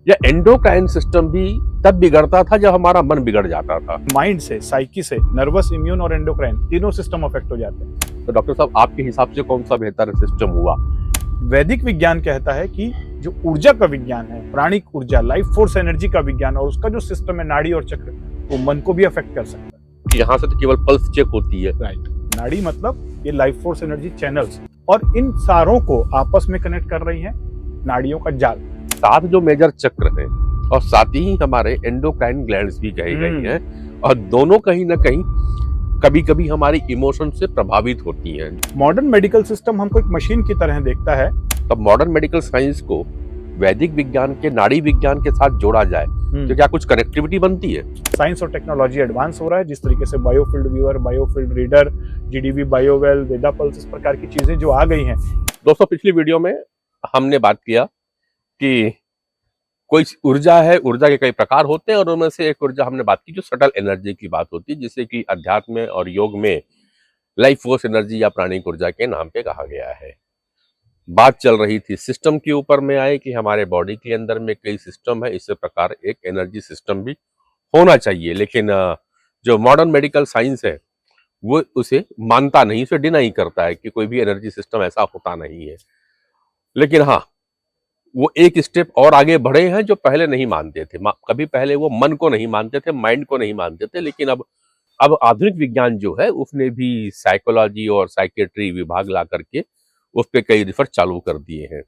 या endocrine system भी तब बिगड़ता था जब हमारा मन बिगड़ जाता था। माइंड से, साइकी से, नर्वस, इम्यून और एंडोक्राइन तीनों सिस्टम अफेक्ट हो जाते हैं। तो डॉक्टर साहब, आपके हिसाब से कौन सा बेहतर सिस्टम हुआ? वैदिक विज्ञान कहता है कि जो ऊर्जा का विज्ञान है, प्राणिक ऊर्जा, लाइफ फोर्स एनर्जी का विज्ञान और उसका जो सिस्टम है नाड़ी और चक्र, वो मन को भी अफेक्ट कर सकता है। यहाँ से तो केवल पल्स चेक होती है। राइट। नाड़ी मतलब ये लाइफ फोर्स एनर्जी चैनल्स, और इन सारों को आपस में कनेक्ट कर रही है नाड़ियों का जाल। 7 जो मेजर चक्र हैं और साथ ही हमारे एंडोक्राइन ग्लैंड्स भी कही गई हैं, और दोनों कहीं ना कहीं कभी कभी हमारी इमोशन से प्रभावित होती हैं। मॉडर्न मेडिकल सिस्टम हमको एक मशीन की तरह देखता है। तब मॉडर्न मेडिकल साइंस को वैदिक विज्ञान के नाड़ी विज्ञान के साथ जोड़ा जाए तो क्या कुछ कनेक्टिविटी बनती है? साइंस और टेक्नोलॉजी एडवांस हो रहा है, जिस तरीके से biofield viewer, biofield reader, GDV बायोवेल, वेदा पल्स, इस प्रकार की चीजें जो आ गई हैं। दोस्तों, पिछली वीडियो में हमने बात किया कि कोई ऊर्जा है, ऊर्जा के कई प्रकार होते हैं, और उनमें से एक ऊर्जा हमने बात की जो सटल एनर्जी की बात होती है, जिसे कि अध्यात्म और योग में लाइफ फोर्स एनर्जी या प्राणिक ऊर्जा के नाम पे कहा गया है। बात चल रही थी सिस्टम के ऊपर में आए कि हमारे बॉडी के अंदर में कई सिस्टम है, इसी प्रकार एक एनर्जी सिस्टम भी होना चाहिए, लेकिन जो मॉडर्न मेडिकल साइंस है वो उसे मानता नहीं, उसे डिनाई करता है कि कोई भी एनर्जी सिस्टम ऐसा होता नहीं है। लेकिन हाँ, वो एक स्टेप और आगे बढ़े हैं जो पहले नहीं मानते थे। कभी पहले वो मन को नहीं मानते थे, माइंड को नहीं मानते थे, लेकिन अब आधुनिक विज्ञान जो है उसने भी साइकोलॉजी और साइकेट्री विभाग ला करके उस पर कई रिसर्च चालू कर दिए हैं।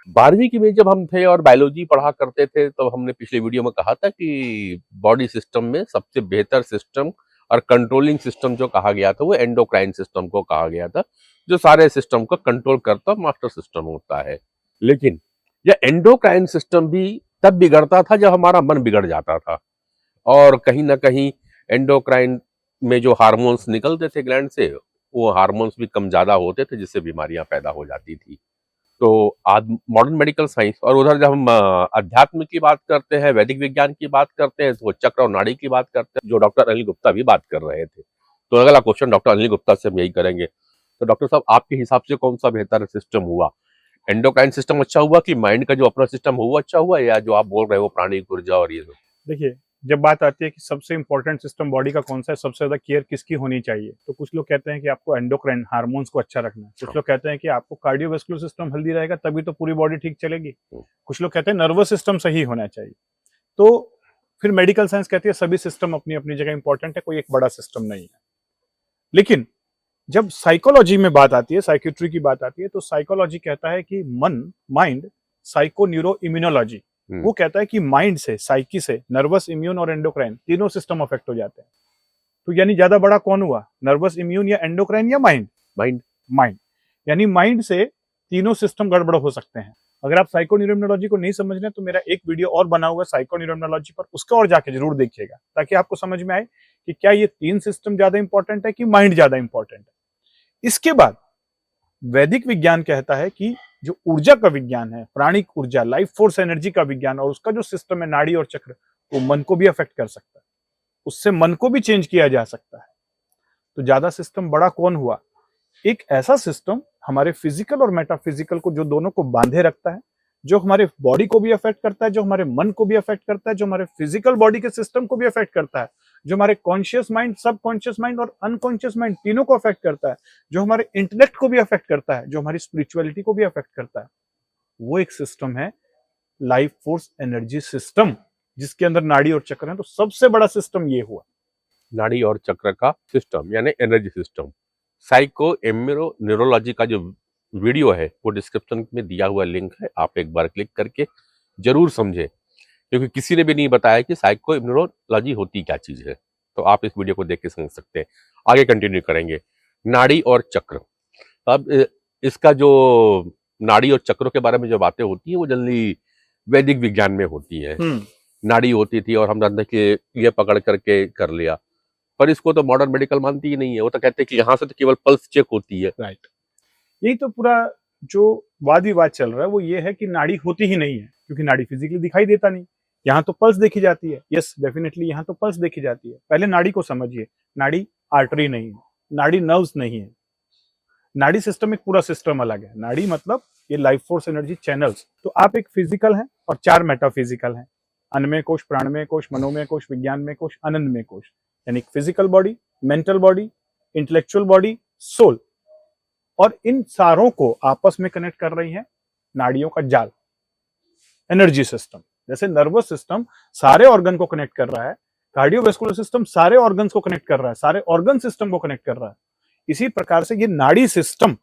12वीं की में जब हम थे और बायोलॉजी पढ़ा करते थे, तो हमने पिछले वीडियो में कहा था कि बॉडी सिस्टम में सबसे बेहतर सिस्टम और कंट्रोलिंग सिस्टम जो कहा गया था वो एंडोक्राइन सिस्टम को कहा गया था, जो सारे सिस्टम को कंट्रोल करता मास्टर सिस्टम होता है। लेकिन यह एंडोक्राइन सिस्टम भी तब बिगड़ता था जब हमारा मन बिगड़ जाता था, और कहीं ना कहीं एंडोक्राइन में जो हार्मोन्स निकलते थे ग्लैंड से, वो हार्मोन्स भी कम ज्यादा होते थे, जिससे बीमारियां पैदा हो जाती थी। तो आज मॉडर्न मेडिकल साइंस, और उधर जब हम अध्यात्म की बात करते हैं, वैदिक विज्ञान की बात करते हैं, तो वो चक्र और नाड़ी की बात करते हैं, जो डॉक्टर अनिल गुप्ता भी बात कर रहे थे। तो अगला क्वेश्चन डॉक्टर अनिल गुप्ता से हम यही करेंगे। तो डॉक्टर साहब, आपके हिसाब से कौन सा बेहतर सिस्टम हुआ? एंडोक्राइन सिस्टम अच्छा हुआ कि माइंड का जो अपना सिस्टम हुआ अच्छा हुआ, या जो आप बोल रहे हो प्राणिक ऊर्जा और ये सब? देखिए, जब बात आती है कि सबसे इंपॉर्टेंट सिस्टम बॉडी का कौन सा है, सबसे ज्यादा केयर किसकी होनी चाहिए, तो कुछ लोग कहते हैं कि आपको एंडोक्राइन हार्मोन्स को अच्छा रखना है, कुछ लोग कहते हैं कि आपको कार्डियोवास्कुलर सिस्टम हेल्दी रहेगा तभी तो पूरी बॉडी ठीक चलेगी, कुछ लोग कहते हैं नर्वस सिस्टम सही होना चाहिए। तो फिर मेडिकल साइंस कहती है सभी सिस्टम अपनी अपनी जगह इंपॉर्टेंट है, कोई एक बड़ा सिस्टम नहीं है। लेकिन जब साइकोलॉजी में बात आती है, साइकेट्री की बात आती है, तो साइकोलॉजी कहता है कि मन, माइंड, साइको न्यूरो इम्यूनोलॉजी, वो कहता है कि माइंड से, साइकी से, नर्वस, इम्यून और एंडोक्राइन तीनों सिस्टम अफेक्ट हो जाते हैं। तो यानी ज्यादा बड़ा कौन हुआ, नर्वस, इम्यून या एंडोक्राइन या माइंड? माइंड। यानी माइंड से तीनों सिस्टम गड़बड़ हो सकते हैं। अगर आप साइको न्यूरोइम्यूनोलॉजी को नहीं समझ रहे तो मेरा एक वीडियो और बना हुआ है साइको न्यूरोइम्यूनोलॉजी पर, उसका और जाके जरूर देखिएगा, ताकि आपको समझ में आए कि क्या ये 3 सिस्टम ज्यादा इंपॉर्टेंट है कि माइंड ज्यादा इंपॉर्टेंट है। इसके बाद वैदिक विज्ञान कहता है कि जो ऊर्जा का विज्ञान है, प्राणिक ऊर्जा, लाइफ फोर्स एनर्जी का विज्ञान और उसका जो सिस्टम है नाड़ी और चक्र, वो मन को भी अफेक्ट कर सकता है, उससे मन को भी चेंज किया जा सकता है। तो ज्यादा सिस्टम बड़ा कौन हुआ? एक ऐसा सिस्टम हमारे फिजिकल और मेटाफिजिकल को, जो दोनों को बांधे रखता है, जो हमारे बॉडी को भी अफेक्ट करता है, जो हमारे मन को भी अफेक्ट करता है, जो हमारे फिजिकल बॉडी के सिस्टम को भी अफेक्ट करता है, जो हमारे कॉन्शियस माइंड, सबकॉन्शियस माइंड और अनकॉन्शियस माइंड तीनों को अफेक्ट करता है, जो हमारे इंटेलेक्ट को भी अफेक्ट करता है, जो हमारी स्पिरिचुअलिटी को भी अफेक्ट करता है, वो एक सिस्टम है लाइफ फोर्स एनर्जी सिस्टम, जिसके अंदर नाड़ी और चक्र है। तो सबसे बड़ा सिस्टम ये हुआ, नाड़ी और चक्र का सिस्टम यानी energy system. Psycho immuno neurology का जो वीडियो है वो डिस्क्रिप्शन में दिया हुआ लिंक है, आप एक बार क्लिक करके जरूर समझे, क्योंकि किसी ने भी नहीं बताया कि साइको इम्यूनोलॉजी होती क्या चीज है। तो आप इस वीडियो को देख के समझ सकते हैं। आगे कंटिन्यू करेंगे। नाड़ी और चक्र। अब इसका जो नाड़ी और चक्रों के बारे में जो बातें होती हैं वो जनरली वैदिक विज्ञान में होती है। नाड़ी होती थी और हम जानते कि ये पकड़ करके कर लिया, पर इसको तो मॉडर्न मेडिकल मानती ही नहीं है। वो तो कहते हैं कि यहाँ से तो केवल पल्स चेक होती है। राइट। यही तो पूरा जो वाद विवाद चल रहा है वो ये है कि नाड़ी होती ही नहीं है, क्योंकि नाड़ी फिजिकली दिखाई देता नहीं। यहाँ तो पल्स देखी जाती है, यस डेफिनेटली यहाँ तो पल्स देखी जाती है। पहले नाड़ी को समझिए, नाड़ी आर्टरी नहीं है, नाड़ी नर्व्स नहीं है, नाड़ी सिस्टम एक पूरा सिस्टम अलग है। नाड़ी मतलब ये लाइफ फोर्स एनर्जी चैनल्स। तो आप एक फिजिकल हैं, और 4 मेटाफिजिकल हैं, अन्नमय कोश, प्राणमय कोश, मनोमय कोश, विज्ञानमय कोश, आनंदमय कोश। यानी physical body, mental body, intellectual body, soul. और इन सारों को आपस में कनेक्ट कर रही है नाड़ियों का जाल, एनर्जी सिस्टम। जैसे नर्वस सिस्टम सारे ऑर्गन को कनेक्ट कर रहा है, कार्डियोवैस्कुलर सिस्टम सारे ऑर्गन्स को कनेक्ट कर रहा है, सारे ऑर्गन सिस्टम को कनेक्ट कर रहा है। इसी प्रकार से ये नाड़ी सिस्टम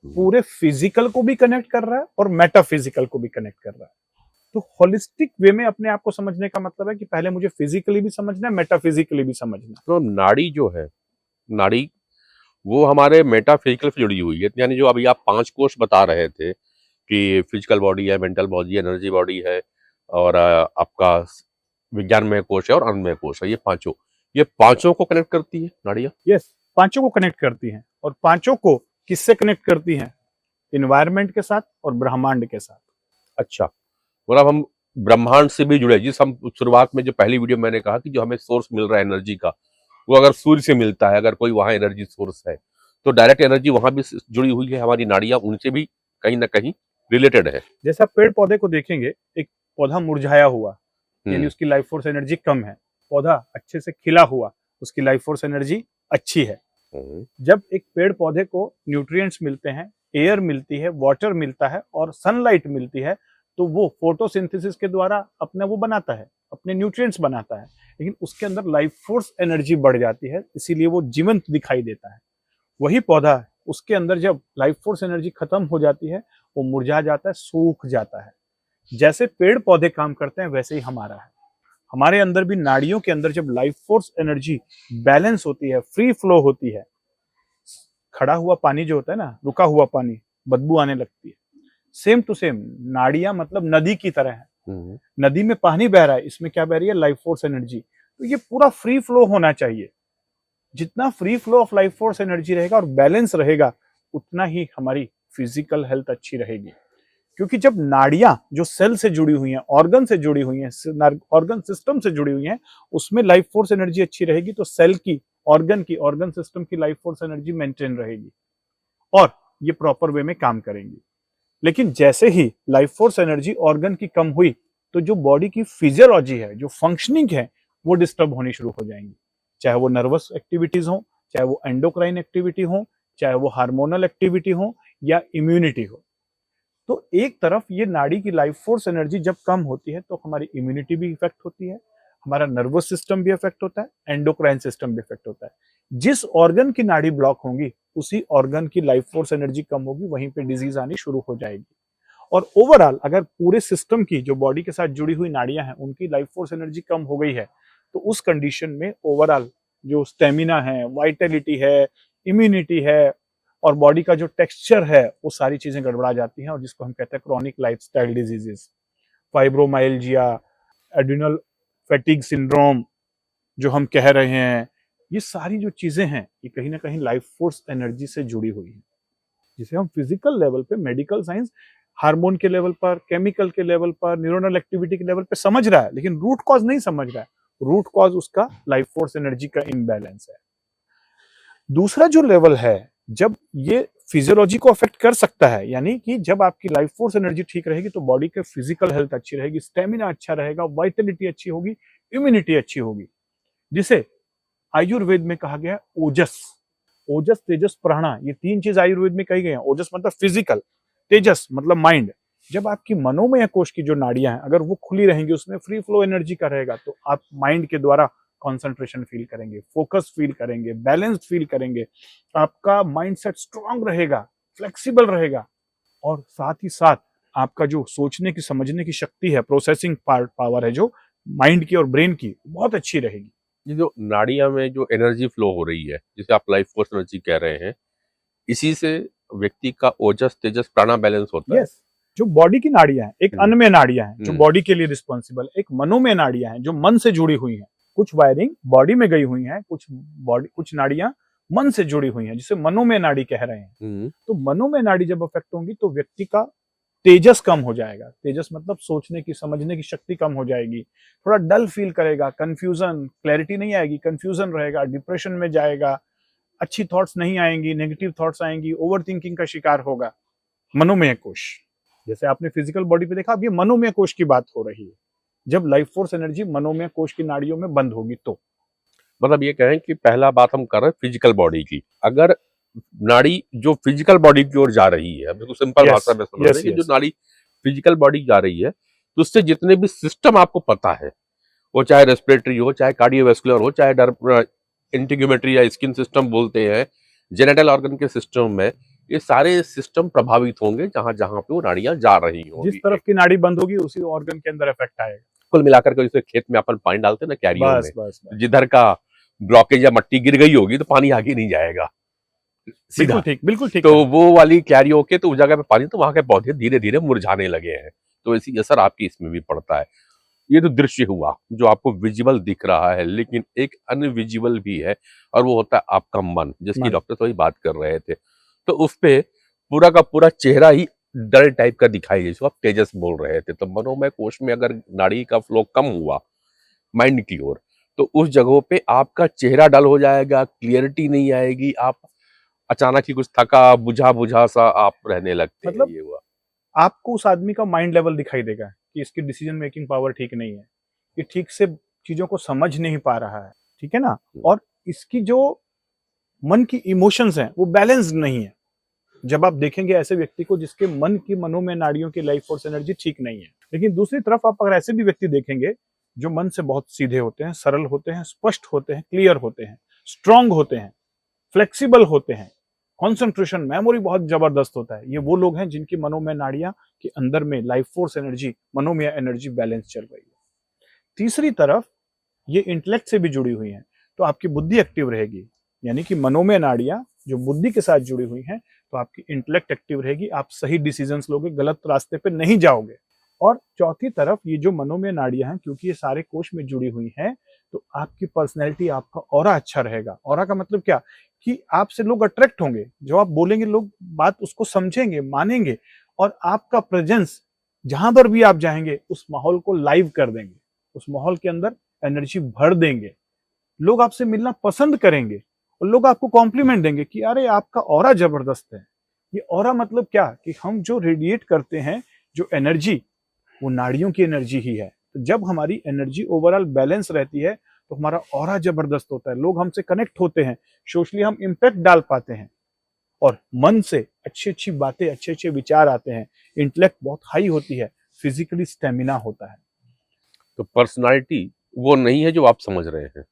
पूरे फिजिकल को भी कनेक्ट कर रहा है और मेटाफिजिकल को भी कनेक्ट कर रहा है। तो होलिस्टिक वे में अपने आप को समझने का मतलब है कि पहले मुझे फिजिकली भी समझना है, मेटाफिजिकली भी समझना है। तो नाड़ी जो है, नाड़ी वो हमारे मेटाफिजिकल से जुड़ी हुई है। यानी जो अभी आप 5 कोष बता रहे थे कि फिजिकल बॉडी है, मेंटल बॉडी है, एनर्जी बॉडी है और आपका विज्ञानमय कोश है और अन्नमय कोश है। ये पांचों को कनेक्ट करती है नाड़ियाँ। यस, पांचों को कनेक्ट करती हैं। और पांचों को किससे कनेक्ट करती हैं? इन्वायरमेंट के साथ और ब्रह्मांड के साथ। अच्छा, मतलब हम ब्रह्मांड से भी जुड़े। जिस हम शुरुआत में जो पहली वीडियो मैंने कहा कि जो हमें सोर्स मिल रहा है एनर्जी का, वो अगर सूर्य से मिलता है, अगर कोई वहां एनर्जी सोर्स है, तो डायरेक्ट एनर्जी वहां भी जुड़ी हुई है। हमारी नाड़ियां उनसे भी कहीं ना कहीं रिलेटेड है। जैसे आप पेड़ पौधे को देखेंगे, एक पौधा मुरझाया हुआ यानी उसकी लाइफ फोर्स एनर्जी कम है, पौधा अच्छे से खिला हुआ उसकी लाइफ फोर्स एनर्जी अच्छी है। जब एक पेड़ पौधे को न्यूट्रिएंट्स मिलते हैं, एयर मिलती है, वाटर मिलता है और सनलाइट मिलती है, तो वो फोटोसिंथेसिस के द्वारा अपने वो बनाता है, अपने न्यूट्रिएंट्स बनाता है। लेकिन उसके अंदर लाइफ फोर्स एनर्जी बढ़ जाती है, इसीलिए वो जीवंत दिखाई देता है। वही पौधा है, उसके अंदर जब लाइफ फोर्स एनर्जी खत्म हो जाती है, वो मुरझा जाता है, सूख जाता है। जैसे पेड़ पौधे काम करते हैं, वैसे ही हमारा है। हमारे अंदर भी नाड़ियों के अंदर जब लाइफ फोर्स एनर्जी बैलेंस होती है, फ्री फ्लो होती है, खड़ा हुआ पानी जो होता है ना, रुका हुआ पानी, बदबू आने लगती है। सेम टू सेम नाड़ियां मतलब नदी की तरह है। नदी में पानी बह रहा है, इसमें क्या बह रही है? Life force energy. तो ये पूरा फ्री फ्लो होना चाहिए। जितना free flow of life force energy रहेगा और बैलेंस रहेगा, उतना ही हमारी फिजिकल हेल्थ अच्छी रहेगी। क्योंकि जब नाड़ियां जो सेल से जुड़ी हुई हैं, ऑर्गन से जुड़ी हुई हैं, ऑर्गन सिस्टम से जुड़ी हुई हैं, उसमें लाइफ फोर्स एनर्जी अच्छी रहेगी, तो सेल की, ऑर्गन सिस्टम की लाइफ फोर्स एनर्जी मेंटेन रहेगी और ये प्रॉपर वे में काम करेंगी। लेकिन जैसे ही लाइफ फोर्स एनर्जी ऑर्गन की कम हुई, तो जो बॉडी की फिजियोलॉजी है, जो फंक्शनिंग है, वो डिस्टर्ब होनी शुरू हो जाएंगी। चाहे वो नर्वस एक्टिविटीज हो, चाहे वो एंडोक्राइन एक्टिविटी हो, चाहे वो हार्मोनल एक्टिविटी हो या इम्यूनिटी हो। तो एक तरफ ये नाड़ी की लाइफ फोर्स एनर्जी जब कम होती है, तो हमारी इम्यूनिटी भी इफेक्ट होती है, हमारा नर्वस सिस्टम भी इफेक्ट होता है, एंडोक्राइन सिस्टम भी इफेक्ट होता है। जिस ऑर्गन की नाड़ी ब्लॉक होंगी, उसी ऑर्गन की लाइफ फोर्स एनर्जी कम होगी, वहीं पे डिजीज आनी शुरू हो जाएगी। और ओवरऑल अगर पूरे सिस्टम की, जो बॉडी के साथ जुड़ी हुई नाड़ियां हैं, उनकी लाइफ फोर्स एनर्जी कम हो गई है, तो उस कंडीशन में ओवरऑल जो स्टेमिना है, वाइटलिटी है, इम्यूनिटी है और बॉडी का जो टेक्सचर है, वो सारी चीजें गड़बड़ा जाती हैं, और जिसको हम कहते हैं chronic lifestyle diseases, fibromyalgia, adrenal fatigue syndrome जो हम कह रहे हैं, ये सारी जो चीजें हैं, ये कहीं ना कहीं लाइफ फोर्स एनर्जी से जुड़ी हुई है, जिसे हम फिजिकल लेवल पे, मेडिकल साइंस हार्मोन के लेवल पर, केमिकल के लेवल पर, न्यूरोनल एक्टिविटी के लेवल पे समझ रहा है, लेकिन रूट कॉज नहीं समझ रहा है। रूट कॉज उसका लाइफ फोर्स एनर्जी का इम्बैलेंस है। दूसरा जो लेवल है, जब ये फिजियोलॉजी को अफेक्ट कर सकता है, यानी कि जब आपकी लाइफ फोर्स एनर्जी ठीक रहेगी, तो बॉडी के फिजिकल हेल्थ अच्छी रहेगी, स्टेमिना अच्छा रहेगा, वाइटलिटी अच्छी होगी, इम्यूनिटी अच्छी होगी, जिसे आयुर्वेद में कहा गया है ओजस। ओजस, तेजस, प्राणा, ये 3 चीज आयुर्वेद में कही गई हैं। ओजस मतलब फिजिकल, तेजस मतलब माइंड। जब आपकी मनोमय कोश की जो नाड़ियां हैं, अगर वो खुली रहेंगी, उसमें फ्री फ्लो एनर्जी का रहेगा, तो आप माइंड के द्वारा कंसंट्रेशन फील करेंगे, फोकस फील करेंगे, बैलेंस्ड फील करेंगे, आपका माइंडसेट स्ट्रांग रहेगा, फ्लेक्सिबल रहेगा, और साथ ही साथ आपका जो सोचने की, समझने की शक्ति है, प्रोसेसिंग पावर है जो माइंड की और ब्रेन की, बहुत अच्छी रहेगी। ये जो नाड़ियां में जो एनर्जी फ्लो हो रही है, जिसे आप लाइफ फोर्स एनर्जी कह रहे हैं, इसी से व्यक्ति का ओजस, तेजस, प्राणा बैलेंस होता है। जो बॉडी की नाड़ियां हैं, एक अन्नमय नाड़ियां हैं जो बॉडी के लिए रिस्पॉन्सिबल, एक मनोमय नाड़ियां हैं जो मन से जुड़ी हुई हैं। कुछ वायरिंग बॉडी में गई हुई है, कुछ नाड़ियां मन से जुड़ी हुई हैं, जिसे मनोमय नाड़ी कह रहे हैं। तो मनोमय नाड़ी जब अफेक्ट होंगी, तो व्यक्ति का तेजस कम हो जाएगा। तेजस मतलब सोचने की, समझने की शक्ति कम हो जाएगी, थोड़ा डल फील करेगा, कंफ्यूजन, क्लैरिटी नहीं आएगी, कंफ्यूजन रहेगा, डिप्रेशन में जाएगा, अच्छी थॉट्स नहीं आएंगी, नेगेटिव थॉट्स आएंगी, ओवर थिंकिंग का शिकार होगा। मनोमय कोश जैसे आपने फिजिकल बॉडी पे देखा, अब ये मनोमय कोश की बात हो रही है। जब लाइफ फोर्स एनर्जी मनोमय कोश की नाड़ियों में बंद होगी तो मतलब ये कहें कि पहला बात हम कर रहे हैं फिजिकल बॉडी की। अगर नाड़ी जो फिजिकल बॉडी की ओर जा रही है, बिल्कुल सिंपल यस भाषा में समझ रहे यस हैं कि जो यस नाड़ी फिजिकल बॉडी जा रही है, तो उससे जितने भी सिस्टम आपको पता है, वो चाहे रेस्पिरेटरी हो, चाहे कार्डियोवैस्कुलर हो, चाहे इंटीग्यूमेट्री या स्किन सिस्टम बोलते हैं, जेनेटल ऑर्गन के सिस्टम में, ये सारे सिस्टम प्रभावित होंगे जहां जहां पे वो नाड़ियां जा रही जिस होंगी। तरफ की नाड़ी बंद होगी उसी ऑर्गन के अंदर इफेक्ट आएगा। कुल मिलाकर के जैसे खेत में अपन पानी डालते हैं ना क्यारियों में, बस बस बस जिधर का ब्लॉकेज या मट्टी गिर गई होगी तो पानी आगे नहीं जाएगा सीधा। बिल्कुल ठीक तो है। वो वाली क्यारियों के तो उस जगह पे पानी, तो वहां के पौधे धीरे धीरे मुरझाने लगे हैं। तो इसी असर आपकी इसमें भी पड़ता है। ये तो दृश्य हुआ जो आपको विजिबल दिख रहा है, लेकिन एक अनविजिबल भी है, और वो होता है आपका मन, जिसकी मन। डॉक्टर तो ही बात कर रहे थे। तो उस पे पूरा का पूरा चेहरा ही डल टाइप का दिखाई, जैसे आप तेजस बोल रहे थे। तो मनोमय कोश में अगर नाड़ी का फ्लो कम हुआ माइंड की ओर, तो उस जगहों पे आपका चेहरा डल हो जाएगा, क्लियरिटी नहीं आएगी, आप अचानक ही कुछ थका बुझा बुझा सा आप रहने लगते हैं। मतलब ये हुआ। आपको उस आदमी का माइंड लेवल दिखाई देगा कि इसकी डिसीजन मेकिंग पावर ठीक नहीं है, ये ठीक से चीजों को समझ नहीं पा रहा है, ठीक है ना। और इसकी जो मन की इमोशंस हैं वो बैलेंस्ड नहीं है। जब आप देखेंगे ऐसे व्यक्ति को जिसके मन की मनोमय नाड़ियों की लाइफ फोर्स एनर्जी ठीक नहीं है। लेकिन दूसरी तरफ आप अगर ऐसे भी व्यक्ति देखेंगे जो मन से बहुत सीधे होते हैं, सरल होते हैं, स्पष्ट होते हैं, क्लियर होते हैं, स्ट्रांग होते हैं, फ्लेक्सिबल होते हैं, कंसंट्रेशन मेमोरी बहुत जबरदस्त होता है, ये वो लोग हैं जिनकी मनोमय नाड़ियां के अंदर में लाइफ फोर्स एनर्जी, मनोमय एनर्जी बैलेंस चल रही है। तीसरी तरफ ये इंटेलेक्ट से भी जुड़ी हुई हैं, तो आपकी बुद्धि एक्टिव रहेगी, यानी कि मनोमय नाड़ियां जो बुद्धि के साथ जुड़ी हुई हैं, तो आपकी इंटेलेक्ट एक्टिव रहेगी, आप सही डिसीजंस लोगे, गलत रास्ते पे नहीं जाओगे। और चौथी तरफ ये जो मनोमय नाड़ियां हैं, क्योंकि ये सारे कोश में जुड़ी हुई हैं, तो आपकी पर्सनैलिटी, आपका ऑरा अच्छा रहेगा। ऑरा का मतलब क्या कि आपसे लोग अट्रैक्ट होंगे, जो आप बोलेंगे लोग बात उसको समझेंगे, मानेंगे, और आपका प्रेजेंस जहां पर भी आप जाएंगे उस माहौल को लाइव कर देंगे, उस माहौल के अंदर एनर्जी भर देंगे। लोग आपसे मिलना पसंद करेंगे और लोग आपको कॉम्प्लीमेंट देंगे कि अरे आपका ऑरा जबरदस्त है। ये ऑरा मतलब क्या कि हम जो रेडिएट करते हैं, जो एनर्जी, वो नाड़ियों की एनर्जी ही है। तो जब हमारी एनर्जी ओवरऑल बैलेंस रहती है तो हमारा ऑरा जबरदस्त होता है, लोग हमसे कनेक्ट होते हैं, सोशली हम इम्पैक्ट डाल पाते हैं, और मन से अच्छी अच्छी बातें, अच्छे अच्छे विचार आते हैं, इंटेलेक्ट बहुत हाई होती है, फिजिकली स्टेमिना होता है। तो पर्सनालिटी वो नहीं है जो आप समझ रहे हैं।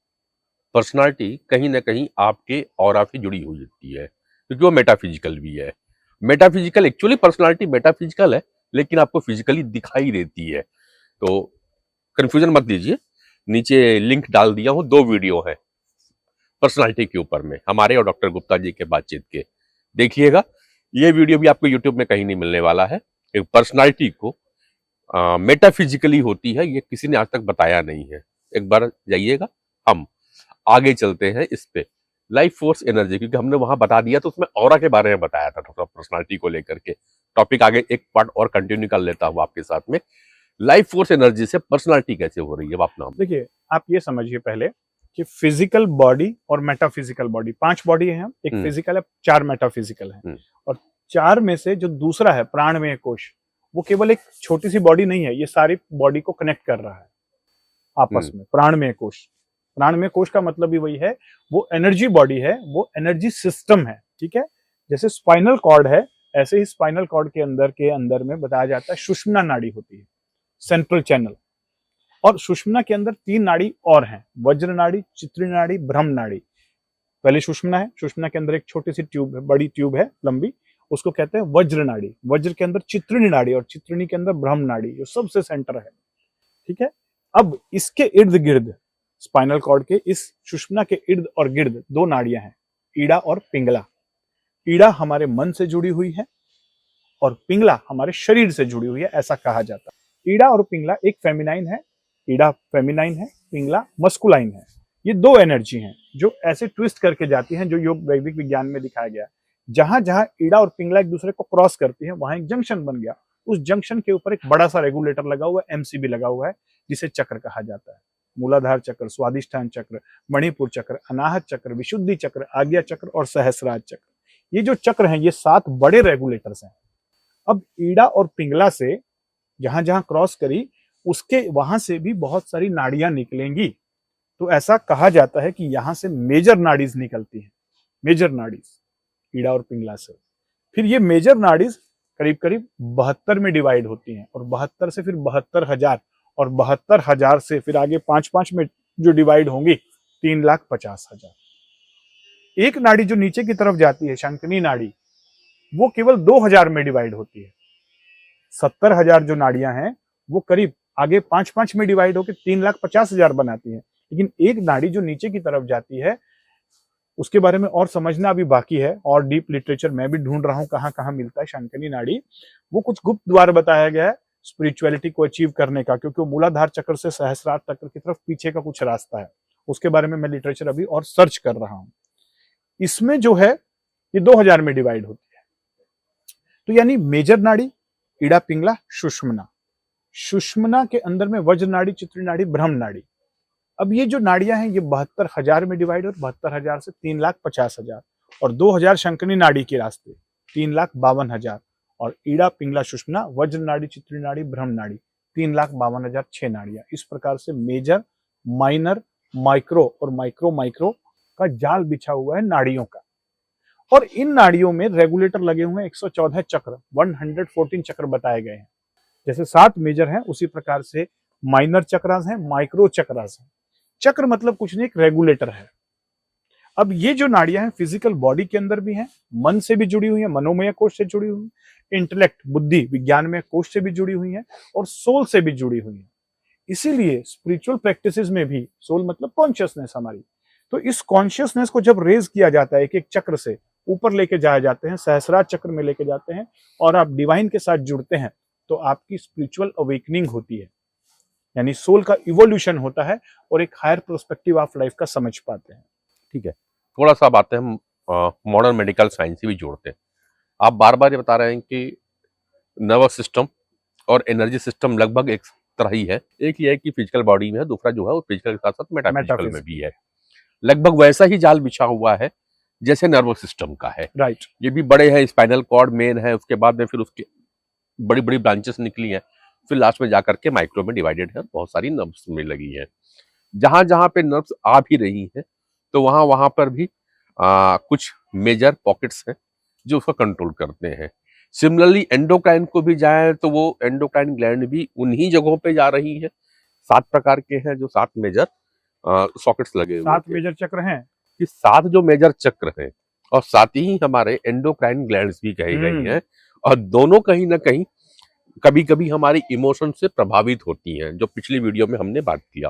पर्सनालिटी कहीं ना कहीं आपके ऑरा से जुड़ी हुई होती है, क्योंकि वो मेटाफिजिकल भी है। मेटाफिजिकल एक्चुअली पर्सनालिटी मेटाफिजिकल है, लेकिन आपको फिजिकली दिखाई देती है। तो कंफ्यूजन मत लीजिए, नीचे लिंक डाल दिया हूँ, 2 वीडियो है पर्सनालिटी के ऊपर में, हमारे और डॉक्टर गुप्ता जी के बातचीत के, देखिएगा। ये वीडियो भी आपको यूट्यूब में कहीं नहीं मिलने वाला है। एक पर्सनालिटी को मेटाफिजिकली होती है, ये किसी ने आज तक बताया नहीं है। एक बार जाइएगा। हम आगे चलते हैं इस पे, लाइफ फोर्स एनर्जी, क्योंकि हमने वहां बता दिया तो उसमें ऑरा के बारे में बताया था, थोड़ा पर्सनालिटी को लेकर के। टॉपिक आगे एक पार्ट और कंटिन्यू कर लेता हूँ आपके साथ में। लाइफ फोर्स एनर्जी से पर्सनालिटी कैसे हो रही है, आप नाम। देखिए, आप ये समझिए पहले कि फिजिकल बॉडी और मेटाफिजिकल बॉडी, 5 बॉडी है, एक फिजिकल है, 4 मेटाफिजिकल है। और 4 में से जो दूसरा है प्राणमय कोश, वो केवल एक छोटी सी बॉडी नहीं है, ये सारी बॉडी को कनेक्ट कर रहा है आपस में। प्राणमय कोश, प्राणमय कोश का मतलब भी वही है, वो एनर्जी बॉडी है, वो एनर्जी सिस्टम है, ठीक है। जैसे स्पाइनल कॉर्ड है, ऐसे ही स्पाइनल कॉर्ड के अंदर में बताया जाता है सुषुम्ना नाड़ी होती है, सेंट्रल चैनल। और सुषुम्ना के अंदर 3 नाड़ी और हैं, वज्र नाड़ी, चित्री नाड़ी, ब्रह्म नाड़ी। पहले सुषुम्ना है, सुषुम्ना के अंदर एक छोटी सी ट्यूब है, बड़ी ट्यूब है लंबी, उसको कहते हैं वज्र नाड़ी। वज्र के अंदर चित्रिणी नाड़ी, और चित्रिणी के अंदर ब्रह्म नाड़ी, जो सबसे सेंटर है, ठीक है। अब इसके इर्द गिर्द, स्पाइनल कॉर्ड के इस सुषुम्ना के इर्द और गिर्द 2 नाड़ियां हैं, ईड़ा और पिंगला। ईड़ा हमारे मन से जुड़ी हुई है और पिंगला हमारे शरीर से जुड़ी हुई है, ऐसा कहा जाता है। ईड़ा और पिंगला एक फेमिनाइन है, ईड़ा फेमिनाइन है, पिंगला मस्कुलाइन है। ये 2 एनर्जी हैं जो ऐसे ट्विस्ट करके जाती हैं, जो योग वैदिक विज्ञान में दिखाया गया है। जहां जहां ईड़ा और पिंगला एक दूसरे को क्रॉस करती हैं, वहां एक जंक्शन बन गया। उस जंक्शन के ऊपर एक बड़ा सा रेगुलेटर लगा हुआ है, एमसीबी लगा हुआ है, जिसे चक्र कहा जाता है। मूलाधार चक्र, स्वादिष्ठान चक्र, मणिपुर चक्र, अनाहत चक्र, विशुद्धि चक्र, आज्ञा चक्र और सहस्रार चक्र। ये जो चक्र हैं, ये 7 बड़े रेगुलेटर्स हैं। अब ईड़ा और पिंगला से जहां जहां क्रॉस करी उसके वहां से भी बहुत सारी नाड़ियां निकलेंगी। तो ऐसा कहा जाता है कि यहां से मेजर नाड़ीज निकलती हैं, मेजर नाड़ीज ईड़ा और पिंगला से। फिर ये मेजर नाड़ीज करीब करीब 72 में डिवाइड होती हैं और 72 से फिर 72,000 और 72,000 से फिर आगे 5-5 में जो डिवाइड होंगी 3,50,000। एक नाड़ी जो नीचे की तरफ जाती है शंकिनी नाड़ी, वो केवल 2,000 में डिवाइड होती है। 70,000 जो नाड़ियां हैं वो करीब आगे 5-5 में डिवाइड होकर 3,50,000 बनाती है। लेकिन एक नाड़ी जो नीचे की तरफ जाती है उसके बारे में और समझना अभी बाकी है, और डीप लिटरेचर मैं भी ढूंढ रहा हूं कहां कहां मिलता है शंकिनी नाड़ी। वो कुछ गुप्त द्वार बताया गया है स्पिरिचुअलिटी को अचीव करने का, क्योंकि वो मूलाधार चक्र से सहस्रार चक्र की तरफ पीछे का कुछ रास्ता है। उसके बारे में मैं लिटरेचर अभी और सर्च कर रहा हूं। इसमें जो है ये 2,000 में डिवाइड होती है। तो यानी मेजर नाड़ी ईड़ा पिंगला सुषुम्ना, सुषुम्ना के अंदर में वज्र नाड़ी, चित्री नाड़ी, ब्रह्म नाड़ी। अब ये जो नाड़ियां हैं ये 72,000 में डिवाइड और 72,000 से 3,50,000 और 2,000 शंकिनी नाड़ी के रास्ते 3,52,000 और ईड़ा पिंगला सुषुम्ना वज्र नाड़ी, चित्री नाड़ी, ब्रह्म नाड़ी 3,52,000 6 नाड़ियां। इस प्रकार से मेजर, माइनर, माइक्रो और माइक्रो माइक्रो का जाल बिछा हुआ है नाड़ियों का। और इन नाड़ियों में रेगुलेटर लगे हुए हैं 114 चक्र, 114 चक्र बताए गए हैं। जैसे 7 मेजर हैं उसी प्रकार से माइनर चक्रास हैं, माइक्रो चक्रास हैं। चक्र मतलब कुछ नहीं, एक रेगुलेटर है। अब ये जो नाड़ियां हैं फिजिकल बॉडी के अंदर भी हैं, मन से भी जुड़ी हुई हैं, मनोमय कोश से जुड़ी हुई हैं, इंटेलेक्ट बुद्धि विज्ञान में कोश से भी जुड़ी हुई हैं और सोल से भी जुड़ी हुई हैं। इसीलिए स्पिरिचुअल प्रैक्टिसेस में भी सोल मतलब कॉन्शियसनेस हमारी, तो इस कॉन्शियसनेस को जब रेज किया जाता है एक एक चक्र से ऊपर लेके जाए जाते हैं, सहस्रार चक्र में लेके जाते हैं और आप डिवाइन के साथ जुड़ते हैं तो आपकी स्पिरिचुअल अवेकनिंग होती है, यानी सोल का इवोल्यूशन होता है और एक हायर प्रोस्पेक्टिव ऑफ लाइफ का समझ पाते हैं। ठीक है, थोड़ा सा बातें हम मॉडर्न मेडिकल साइंस से भी जोड़ते हैं। आप बार बार ये बता रहे हैं कि नर्वस सिस्टम और एनर्जी सिस्टम लगभग एक तरह ही है। एक ही है कि फिजिकल बॉडी में है, दूसरा जो है वो फिजिकल के साथ साथ मेटाफिजिकल में भी है। लगभग वैसा ही जाल बिछा हुआ है जैसे नर्वस सिस्टम का है। राइट। ये भी बड़े हैं, स्पाइनल कॉर्ड मेन है, उसके बाद में फिर उसके बड़ी बड़ी ब्रांचेस निकली हैं, फिर लास्ट में जाकर के माइक्रो में डिवाइडेड है, बहुत सारी नर्व्स में लगी है। जहां जहां पे नर्व्स आ भी रही हैं तो वहां वहां पर भी कुछ मेजर पॉकेट्स हैं जो उसका कंट्रोल करते हैं। सिमिलरली एंडोक्राइन को भी जाए तो वो एंडोक्राइन ग्लैंड भी उन्हीं जगहों पे जा रही है। 7 प्रकार के हैं, जो 7 मेजर सॉकेट्स लगे हुए 7 हैं। मेजर चक्र हैं कि 7 जो मेजर चक्र हैं और साथ ही हमारे एंडोक्राइन ग्लैंड्स भी कही गई हैं, और दोनों कहीं ना कहीं कभी कभी हमारी इमोशन से प्रभावित होती हैं, जो पिछली वीडियो में हमने बात किया।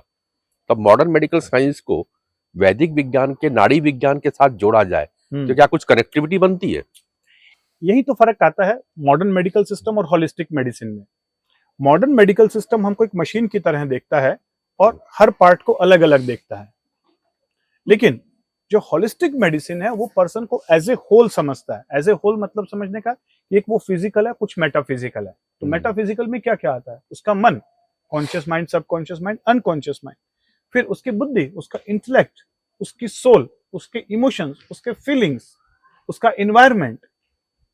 तब मॉडर्न मेडिकल साइंस को वैदिक विज्ञान के नाड़ी विज्ञान के साथ जोड़ा जाए तो क्या कुछ कनेक्टिविटी बनती है? यही तो फर्क आता है मॉडर्न मेडिकल सिस्टम और होलिस्टिक मेडिसिन में। मॉडर्न मेडिकल सिस्टम हमको एक मशीन की तरह देखता है और हर पार्ट को अलग अलग देखता है, लेकिन जो होलिस्टिक मेडिसिन है वो पर्सन को एज ए होल समझता है। एज ए होल मतलब समझने का, एक वो फिजिकल है, कुछ मेटाफिजिकल है। तो मेटाफिजिकल में क्या क्या आता है? उसका मन, conscious mind, subconscious mind, unconscious mind, फिर उसकी बुद्धि, उसका इंटेलेक्ट, उसकी सोल, उसके इमोशंस, उसके फीलिंग्स, उसका एनवायरनमेंट,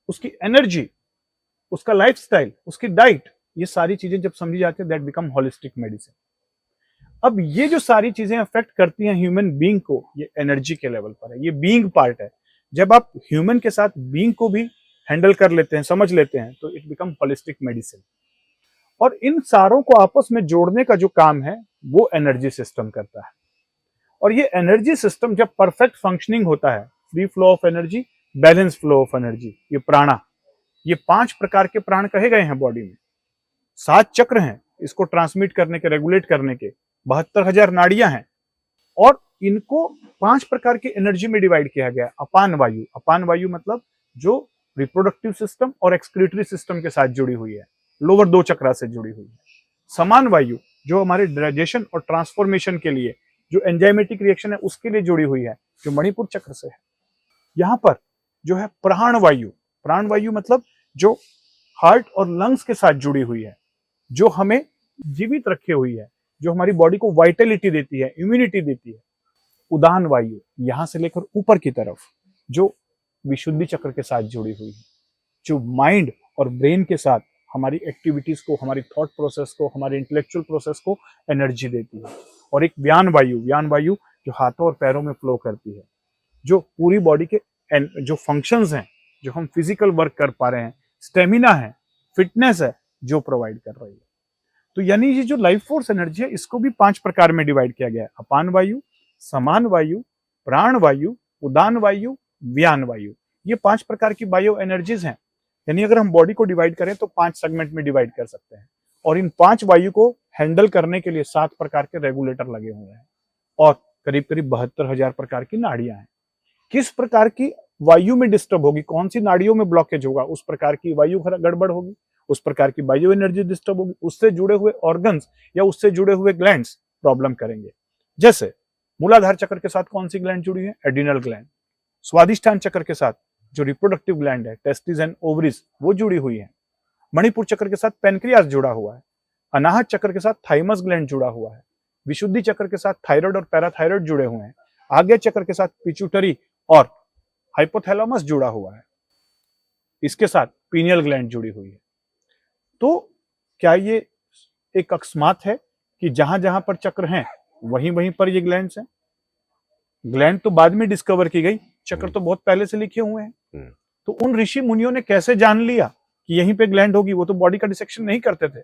उसकी एनर्जी, उसका लाइफस्टाइल, उसकी डाइट, ये सारी चीजें जब समझी जाती है दैट बिकम होलिस्टिक मेडिसिन। अब ये जो सारी चीजें अफेक्ट करती हैं ह्यूमन बीइंग को, ये एनर्जी के लेवल पर है, ये बीइंग पार्ट है। जब आप ह्यूमन के साथ बीइंग को भी हैंडल कर लेते हैं, समझ लेते हैं, तो इट बिकम होलिस्टिक मेडिसिन। और इन सारों को आपस में जोड़ने का जो काम है वो एनर्जी सिस्टम करता है। और ये एनर्जी सिस्टम जब परफेक्ट फंक्शनिंग होता है, free flow of energy, balance flow of energy, ये प्राणा, ये 5 प्रकार के प्राण कहे गए हैं बॉडी में। 7 चक्र हैं इसको ट्रांसमिट करने के, रेगुलेट करने के, 72,000 नाड़ियां हैं और इनको 5 प्रकार की एनर्जी में डिवाइड किया गया। अपान वायु, अपान वायु मतलब जो रिप्रोडक्टिव सिस्टम और एक्सक्रीटरी सिस्टम के साथ जुड़ी हुई है, लोअर 2 चक्रा से जुड़ी हुई है। समान वायु जो हमारे डाइजेशन और ट्रांसफॉर्मेशन के लिए, जो एंजाइमेटिक रिएक्शन है उसके लिए जुड़ी हुई है, जो मणिपुर चक्र से है। यहां पर जो है प्राण वायु, प्राण वायु मतलब जो हार्ट और लंग्स के साथ जुड़ी हुई है, जो हमें जीवित रखे हुई है, जो हमारी बॉडी को वाइटलिटी देती है, इम्यूनिटी देती है। उदान वायु यहां से लेकर ऊपर की तरफ जो विशुद्धि चक्र के साथ जुड़ी हुई है, जो माइंड और ब्रेन के साथ हमारी एक्टिविटीज को, हमारी थॉट प्रोसेस को, हमारी इंटेलेक्चुअल प्रोसेस को एनर्जी देती है। और एक व्यान वायु जो हाथों और पैरों में फ्लो करती है, जो पूरी बॉडी के जो फंक्शंस हैं, जो हम फिजिकल वर्क कर पा रहे हैं, स्टेमिना है, फिटनेस है, जो प्रोवाइड कर रही है। तो यानी ये जो लाइफ फोर्स एनर्जी है, इसको भी 5 प्रकार में डिवाइड किया गया है। अपान वायु, समान वायु, प्राण वायु, उदान वायु, व्यान वायु। ये 5 प्रकार की बायो एनर्जीज हैं। यानी अगर हम बॉडी को डिवाइड करें तो 5 सेगमेंट में डिवाइड कर सकते हैं। और इन 5 वायु को हैंडल करने के लिए 7 प्रकार के रेगुलेटर लगे हुए हैं और करीब करीब 72,000 प्रकार की नाड़ियां हैं। किस प्रकार की वायु में डिस्टर्ब होगी, कौन सी नाड़ियों में ब्लॉकेज होगा, उस प्रकार की वायु गड़बड़ होगी, उस प्रकार की बायो एनर्जी डिस्टर्ब होगी, उससे जुड़े हुए ऑर्गन्स या उससे जुड़े हुए ग्लैंड्स प्रॉब्लम करेंगे। जैसे मूलाधार चक्र के साथ कौन सी ग्लैंड जुड़ी है? Adrenal gland. स्वादिष्ठान चक्र के साथ जो रिप्रोडक्टिव ग्लैंड है, टेस्टिस एंड ओवरीज, वो जुड़ी हुई है। मणिपुर चक्र के साथ पेनक्रियास जुड़ा हुआ है। अनाहत चक्र के साथ थाइमस ग्लैंड जुड़ा हुआ है। विशुद्धि चक्र के साथ थायराइड और पैराथायराइड जुड़े हुए हैं। आज्ञा चक्र के साथ पिट्यूटरी और हाइपोथैलेमस जुड़ा हुआ है। इसके साथ पीनियल ग्लैंड जुड़ी हुई है। तो क्या ये एक अकस्मात है कि जहां जहां पर चक्र हैं वहीं वहीं पर ये ग्लैंड्स हैं? ग्लैंड तो बाद में डिस्कवर की गई, चक्र तो बहुत पहले से लिखे हुए हैं। तो उन ऋषि मुनियों ने कैसे जान लिया कि यहीं पे ग्लैंड होगी? वो तो बॉडी का डिसेक्शन नहीं करते थे।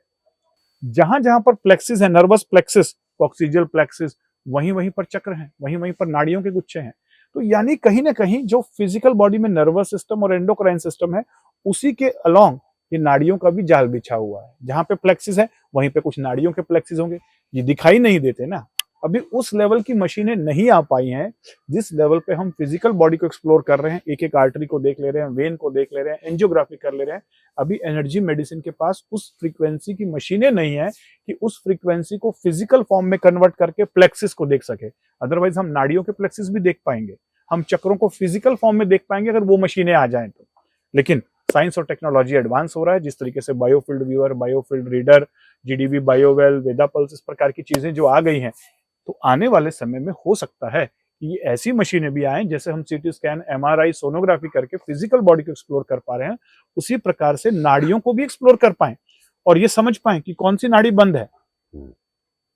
जहां जहां पर प्लेक्सिस है, नर्वस प्लेक्सिस, कॉक्सिजियल प्लेक्सिस, वहीं वहीं पर चक्र हैं, वहीं वहीं पर नाड़ियों के गुच्छे हैं। तो यानी कहीं ना कहीं जो फिजिकल बॉडी में नर्वस सिस्टम और एंडोक्राइन सिस्टम है, उसी के अलोंग ये नाड़ियों का भी जाल बिछा हुआ है। जहां पे प्लेक्सिस है वहीं पे कुछ नाड़ियों के प्लेक्सिस होंगे, ये दिखाई नहीं देते ना। अभी उस लेवल की मशीनें नहीं आ पाई हैं जिस लेवल पे हम फिजिकल बॉडी को एक्सप्लोर कर रहे हैं। एक एक आर्टरी को देख ले रहे हैं, वेन को देख ले रहे हैं, एंजियोग्राफी कर ले रहे हैं। अभी एनर्जी मेडिसिन के पास उस फ्रीक्वेंसी की मशीनें नहीं है कि उस फ्रीक्वेंसी को फिजिकल फॉर्म में कन्वर्ट करके प्लेक्सिस को देख सके। अदरवाइज हम नाड़ियों के प्लेक्सिस भी देख पाएंगे, हम चक्रों को फिजिकल फॉर्म में देख पाएंगे अगर वो मशीनें आ जाएं तो। लेकिन साइंस और टेक्नोलॉजी एडवांस हो रहा है, जिस तरीके से biofield viewer, biofield reader, GDV बायोवेल, वेदा पल्स, इस प्रकार की चीजें जो आ गई हैं, तो आने वाले समय में हो सकता है कि ये ऐसी मशीनें भी आएं, जैसे हम सीटी स्कैन, एमआरआई, सोनोग्राफी करके फिजिकल बॉडी को एक्सप्लोर कर पा रहे हैं, उसी प्रकार से नाड़ियों को भी एक्सप्लोर कर पाएं और ये समझ पाएं कि कौन सी नाड़ी बंद है।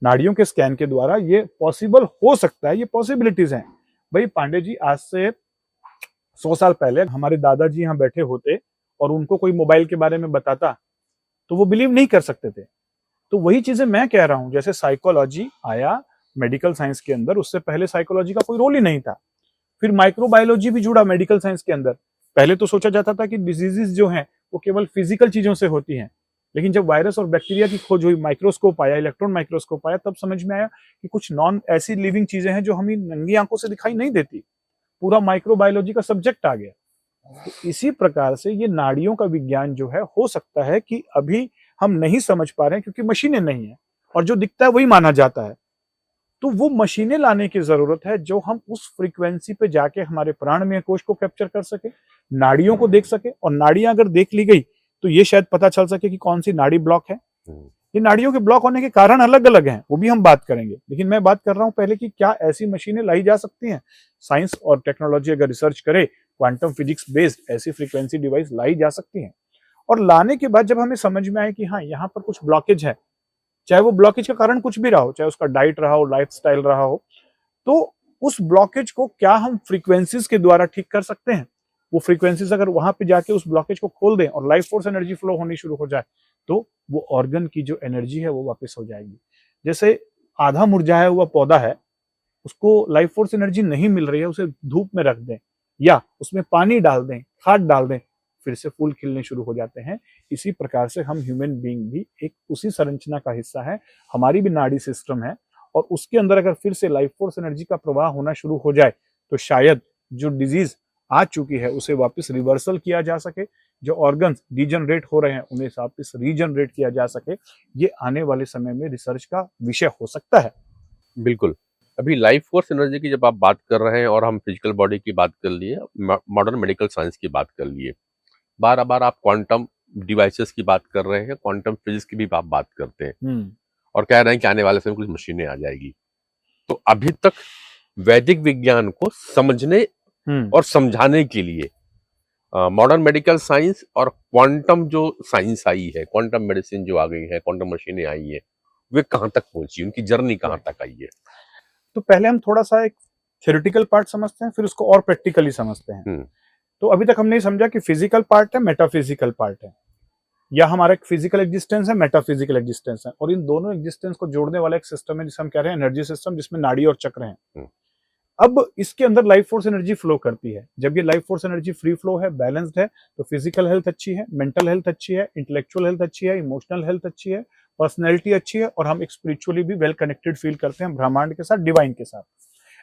नाड़ियों के स्कैन के द्वारा ये पॉसिबल हो सकता है, ये पॉसिबिलिटीज हैं। भाई पांडे जी, आज से 100 साल पहले हमारे दादाजी यहाँ बैठे होते और उनको कोई मोबाइल के बारे में बताता तो वो बिलीव नहीं कर सकते थे। तो वही चीजें मैं कह रहा हूं, जैसे साइकोलॉजी आया मेडिकल साइंस के अंदर, उससे पहले साइकोलॉजी का कोई रोल ही नहीं था। फिर माइक्रोबायोलॉजी भी जुड़ा मेडिकल साइंस के अंदर। पहले तो सोचा जाता था कि डिजीजेस जो हैं वो केवल फिजिकल चीजों से होती हैं, लेकिन जब वायरस और बैक्टीरिया की खोज हुई, माइक्रोस्कोप आया, इलेक्ट्रॉन माइक्रोस्कोप आया, तब समझ में आया कि कुछ नॉन ऐसी लिविंग चीजें हैं जो हमें नंगी आंखों से दिखाई नहीं देती। पूरा माइक्रोबायोलॉजी का सब्जेक्ट आ गया। तो इसी प्रकार से ये नाड़ियों का विज्ञान जो है, हो सकता है कि अभी हम नहीं समझ पा रहे हैं क्योंकि मशीनें नहीं है और जो दिखता है वही माना जाता है। तो वो मशीनें लाने की जरूरत है जो हम उस फ्रीक्वेंसी पे जाके हमारे प्राणमय कोश को कैप्चर कर सके, नाड़ियों को देख सके, और नाड़ियां अगर देख ली गई तो ये शायद पता चल सके कि कौन सी नाड़ी ब्लॉक है। ये नाड़ियों के ब्लॉक होने के कारण अलग अलग हैं, वो भी हम बात करेंगे, लेकिन मैं बात कर रहा हूं पहले कि क्या ऐसी मशीनें लाई जा सकती हैं। साइंस और टेक्नोलॉजी अगर रिसर्च करे, क्वांटम फिजिक्स बेस्ड ऐसी फ्रीक्वेंसी डिवाइस लाई जा सकती हैं। और लाने के बाद जब हमें समझ में आए कि हाँ, यहाँ पर कुछ ब्लॉकेज है, चाहे वो ब्लॉकेज का कारण कुछ भी रहा हो, चाहे उसका डाइट रहा हो, लाइफस्टाइल रहा हो, तो उस ब्लॉकेज को क्या हम फ्रीक्वेंसीज के द्वारा ठीक कर सकते हैं। वो फ्रीक्वेंसीज अगर वहां पे जाके उस ब्लॉकेज को खोल दें और लाइफ फोर्स एनर्जी फ्लो होनी शुरू हो जाए, तो वो ऑर्गन की जो एनर्जी है वो वापस हो जाएगी। जैसे आधा मुरझाया हुआ पौधा है, उसको लाइफ फोर्स एनर्जी नहीं मिल रही है, उसे धूप में रख दें या उसमें पानी डाल दें, खाद डाल दें, फिर से फूल खिलने शुरू हो जाते हैं। इसी प्रकार से हम ह्यूमन बीइंग भी एक उसी संरचना का हिस्सा है। हमारी भी नाड़ी सिस्टम है और उसके अंदर अगर फिर से लाइफ फोर्स एनर्जी का प्रवाह होना शुरू हो जाए तो शायद जो डिजीज आ चुकी है उसे वापस रिवर्सल किया जा सके, जो ऑर्गन्स डिजनरेट हो रहे हैं उन्हें वापस रीजनरेट किया जा सके। ये आने वाले समय में रिसर्च का विषय हो सकता है। बिल्कुल। अभी लाइफ फोर्स एनर्जी की जब आप बात कर रहे हैं और हम फिजिकल बॉडी की बात कर लिए, मॉडर्न मेडिकल साइंस की बात कर लिए, बार बार आप क्वांटम डिवाइसेस की बात कर रहे हैं, क्वांटम फिजिक्स की भी आप बात करते हैं और कह रहे हैं कि आने वाले समय में कुछ मशीनें आ जाएगी। तो अभी तक वैदिक विज्ञान को समझने और समझाने के लिए मॉडर्न मेडिकल साइंस और क्वांटम जो साइंस आई है, क्वांटम मेडिसिन जो आ गई है, क्वांटम मशीनें आई हैं, वे कहाँ तक पहुंची, उनकी जर्नी कहाँ तक आई है? तो पहले हम थोड़ा सा एक थ्योरेटिकल पार्ट समझते हैं, फिर उसको और प्रैक्टिकली समझते हैं। तो अभी तक हमने समझा कि फिजिकल पार्ट है, मेटाफिजिकल पार्ट है, या हमारा एक फिजिकल एग्जिस्टेंस है, मेटाफिजिकल एग्जिस्टेंस है, और इन दोनों एग्जिस्टेंस को जोड़ने वाला एक सिस्टम है जिसे हम कह रहे हैं एनर्जी सिस्टम, जिसमें नाड़ी और चक्र हैं। अब इसके अंदर लाइफ फोर्स एनर्जी फ्लो करती है। जब ये life force energy free flow है, बैलेंस्ड है, तो फिजिकल हेल्थ अच्छी है, मेंटल हेल्थ अच्छी है, इंटेलेक्चुअल हेल्थ अच्छी है, इमोशनल हेल्थ अच्छी है, पर्सनैलिटी अच्छी है, और हम एक स्पिरिचुअली भी वेल कनेक्टेड फील करते हैं ब्रह्मांड के साथ, डिवाइन के साथ।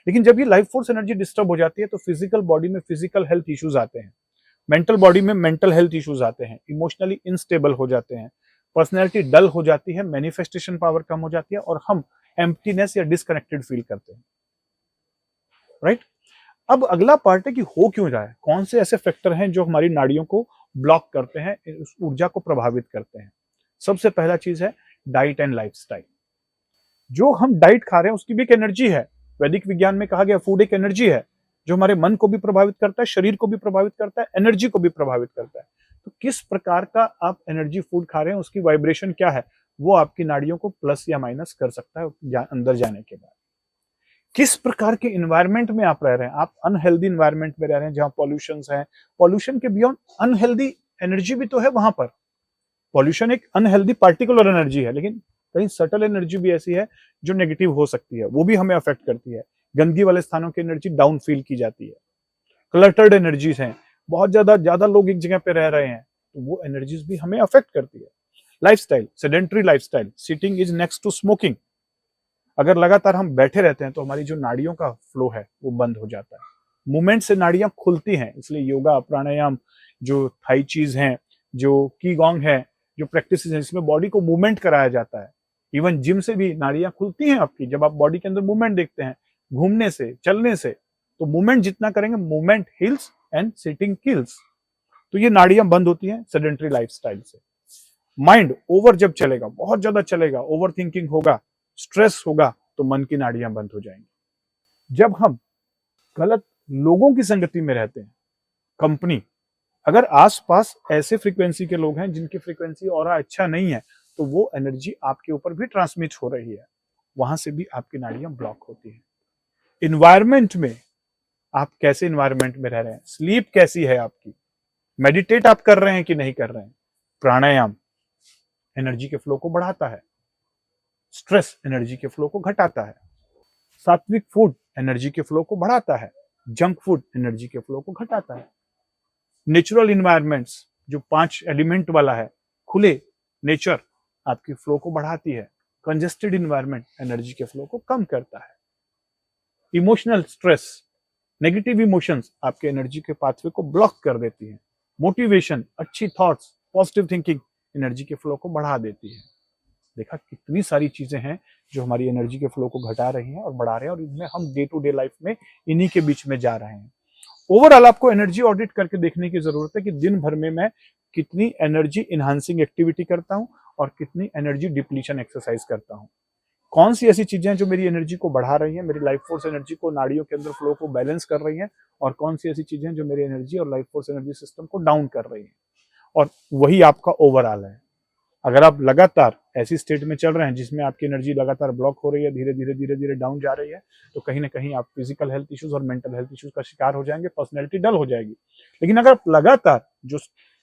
लेकिन जब ये लाइफ फोर्स एनर्जी डिस्टर्ब हो जाती है तो फिजिकल बॉडी में फिजिकल हेल्थ इश्यूज आते हैं, मेंटल बॉडी में मेंटल हेल्थ इश्यूज आते हैं, इमोशनली इनस्टेबल हो जाते हैं, पर्सनैलिटी डल हो जाती है, मैनिफेस्टेशन पावर कम हो जाती है, और हम एम्प्टीनेस या डिसकनेक्टेड फील करते हैं। राइट? अब अगला पार्ट है कि हो क्यों रहा है, कौन से ऐसे फैक्टर हैं जो हमारी नाड़ियों को ब्लॉक करते हैं, उस ऊर्जा को प्रभावित करते हैं। सबसे पहला चीज है डाइट एंड लाइफस्टाइल। जो हम डाइट खा रहे हैं उसकी भी एक एनर्जी है। वैदिक विज्ञान में कहा गया फूड एक एनर्जी है जो हमारे मन को भी प्रभावित करता है, शरीर को भी प्रभावित करता है, एनर्जी को भी प्रभावित करता है। तो किस प्रकार का आप एनर्जी फूड खा रहे हैं, उसकी वाइब्रेशन क्या है, वो आपकी नाड़ियों को प्लस या माइनस कर सकता है अंदर जाने के बाद। किस प्रकार के इन्वायरमेंट में आप रह रहे हैं, आप अनहेल्दी इन्वायरमेंट में रह रहे हैं जहां पॉल्यूशन है, पॉल्यूशन के बियॉन्ड अनहेल्दी एनर्जी भी तो है वहां पर। पॉल्यूशन एक अनहेल्दी पार्टिकुलर एनर्जी है, लेकिन कहीं सटल एनर्जी भी ऐसी है जो नेगेटिव हो सकती है, वो भी हमें अफेक्ट करती है। गंदगी वाले स्थानों की एनर्जी डाउन फील की जाती है। क्लटर्ड एनर्जीज हैं, बहुत ज्यादा लोग एक जगह पे रह रहे हैं, तो वो एनर्जीज भी हमें अफेक्ट करती है। Lifestyle, sedentary lifestyle, sitting is next to smoking. अगर लगातार हम बैठे रहते हैं तो हमारी जो नाड़ियों का फ्लो है वो बंद हो जाता है। मूवमेंट से नाड़ियां खुलती हैं, इसलिए योगा, प्राणायाम, जो थाई चीज है, जो कीगोंग है, जो प्रैक्टिस है, इसमें बॉडी को मूवमेंट कराया जाता है। इवन जिम से भी नाड़ियां खुलती हैं आपकी, जब आप बॉडी के अंदर मूवमेंट देखते हैं, घूमने से, चलने से। तो मूवमेंट जितना करेंगे, movement heels and sitting kills. तो ये नाड़ियां बंद होती हैं सेडेंटरी लाइफस्टाइल से। माइंड ओवर जब चलेगा, बहुत ज्यादा चलेगा, ओवर थिंकिंग होगा, स्ट्रेस होगा, तो मन की नाड़ियां बंद हो जाएंगी। जब हम गलत लोगों की संगति में रहते हैं, कंपनी, अगर आसपास ऐसे फ्रीक्वेंसी के लोग हैं जिनकी फ्रीक्वेंसी और अच्छा नहीं है, तो वो एनर्जी आपके ऊपर भी ट्रांसमिट हो रही है, वहां से भी आपकी नाड़ियां ब्लॉक होती हैं। इन्वायरमेंट में, आप कैसे इन्वायरमेंट में रह रहे हैं, स्लीप कैसी है आपकी, मेडिटेट आप कर रहे हैं कि नहीं कर रहे हैं। प्राणायाम एनर्जी के फ्लो को बढ़ाता है, स्ट्रेस एनर्जी के फ्लो को घटाता है, सात्विक फूड एनर्जी के फ्लो को बढ़ाता है, जंक फूड एनर्जी के फ्लो को घटाता है। नेचुरल इन्वायरमेंट्स जो 5 एलिमेंट वाला है, खुले नेचर आपकी फ्लो को बढ़ाती है। कंजेस्टेड इन्वायरमेंट एनर्जी के फ्लो को कम करता है। इमोशनल स्ट्रेस, नेगेटिव इमोशंस आपके एनर्जी के पाथवे को ब्लॉक कर देती है। मोटिवेशन, अच्छी थॉट्स, पॉजिटिव थिंकिंग एनर्जी के फ्लो को बढ़ा देती है। देखा कितनी सारी चीजें हैं जो हमारी एनर्जी के फ्लो को घटा रही हैं और बढ़ा रहे हैं, और इनमें हम डे टू डे लाइफ में इन्हीं के बीच में जा रहे हैं। ओवरऑल आपको एनर्जी ऑडिट करके देखने की जरूरत है कि दिन भर में मैं कितनी एनर्जी इनहांसिंग एक्टिविटी करता हूं और कितनी एनर्जी डिप्लीशन एक्सरसाइज करता हूं। कौन सी ऐसी चीजें जो मेरी एनर्जी को बढ़ा रही हैं, मेरी लाइफ फोर्स एनर्जी को, नाड़ियों के अंदर फ्लो को बैलेंस कर रही हैं, और कौन सी ऐसी चीजें जो मेरी एनर्जी और लाइफ फोर्स एनर्जी सिस्टम को डाउन कर रही हैं। और वही आपका ओवरऑल है। अगर आप लगातार ऐसी स्टेट में चल रहे हैं जिसमें आपकी एनर्जी लगातार ब्लॉक हो रही है, धीरे धीरे डाउन जा रही है, तो कहीं ना कहीं आप फिजिकल हेल्थ इश्यूज और मेंटल हेल्थ इश्यूज का शिकार हो जाएंगे, पर्सनैलिटी डल हो जाएगी। लेकिन अगर आप लगातार जो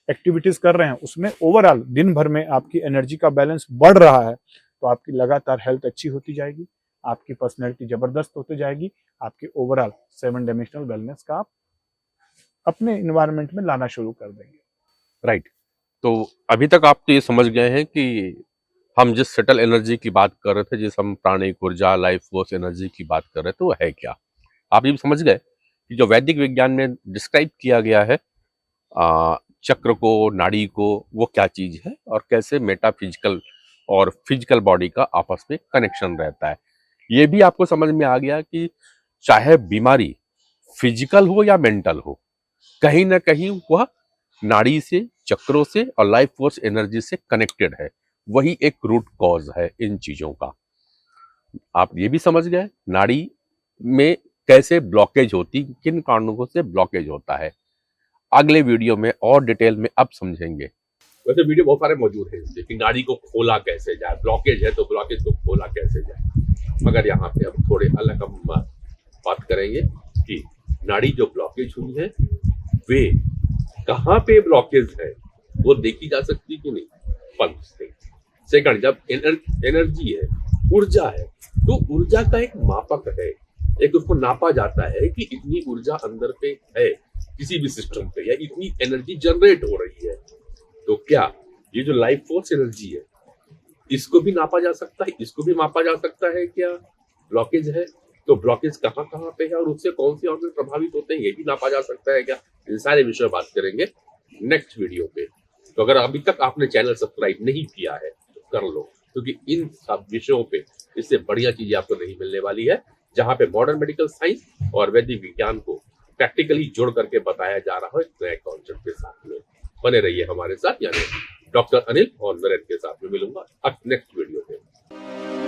एक्टिविटीज कर रहे हैं उसमें ओवरऑल दिन भर में आपकी एनर्जी का बैलेंस बढ़ रहा है, तो आपकी लगातार हेल्थ अच्छी होती जाएगी, आपकी पर्सनैलिटी जबरदस्त होती जाएगी, आपके ओवरऑल 7 डायमेंशनल वेलनेस का आप अपने इन्वायरमेंट में लाना शुरू कर देंगे। राइट। तो अभी तक आप तो ये समझ गए हैं कि हम जिस सटल एनर्जी की बात कर रहे थे, जिस हम प्राणिक ऊर्जा, लाइफ फोर्स एनर्जी की बात कर रहे थे, वो है क्या। आप ये भी समझ गए कि जो वैदिक विज्ञान में डिस्क्राइब किया गया है चक्र को, नाड़ी को, वो क्या चीज है और कैसे मेटाफिजिकल और फिजिकल बॉडी का आपस में कनेक्शन रहता है। ये भी आपको समझ में आ गया कि चाहे बीमारी फिजिकल हो या मेंटल हो, कहीं ना कहीं वह नाड़ी से, चक्रों से और लाइफ फोर्स एनर्जी से कनेक्टेड है। वही एक रूट कॉज है इन चीजों का। आप ये भी समझ गए नाड़ी में कैसे ब्लॉकेज होती, किन कारणों से ब्लॉकेज होता है। अगले वीडियो में और डिटेल में अब समझेंगे। वैसे वीडियो बहुत सारे मौजूद हैं इसके कि नाड़ी को खोला कैसे जाए, ब्लॉकेज है तो ब्लॉकेज को खोला कैसे जाए, मगर यहाँ पे अब थोड़े अलग हम बात करेंगे कि नाड़ी जो ब्लॉकेज हुई है वे कहाँ पे ब्लॉकेज है वो देखी जा सकती कि नहीं। First thing. सेकंड, जब एनर्जी है, ऊर्जा है, तो ऊर्जा का एक मापक है, एक उसको नापा जाता है कि इतनी ऊर्जा अंदर पे है किसी भी सिस्टम पे, या इतनी एनर्जी जनरेट हो रही है। तो क्या ये जो लाइफ फोर्स एनर्जी है इसको भी नापा जा सकता है, इसको भी मापा जा सकता है? क्या ब्लॉकेज है तो ब्लॉकेज कहाँ कहाँ पे है और उससे कौन से ऑर्गन प्रभावित होते हैं ये भी नापा जा सकता है क्या? इन सारे विषय बात करेंगे नेक्स्ट वीडियो पे। तो अगर अभी तक आपने चैनल सब्सक्राइब नहीं किया है तो कर लो, क्योंकि इन सब विषयों पे इससे बढ़िया चीजें आपको नहीं मिलने वाली है, जहाँ पे मॉडर्न मेडिकल साइंस और वैदिक विज्ञान को प्रैक्टिकली जोड़ करके बताया जा रहा है नए कॉन्सेप्ट के साथ में। बने रहिए हमारे साथ, यानी डॉक्टर अनिल और नरेंद्र के साथ में मिलूंगा नेक्स्ट वीडियो पे।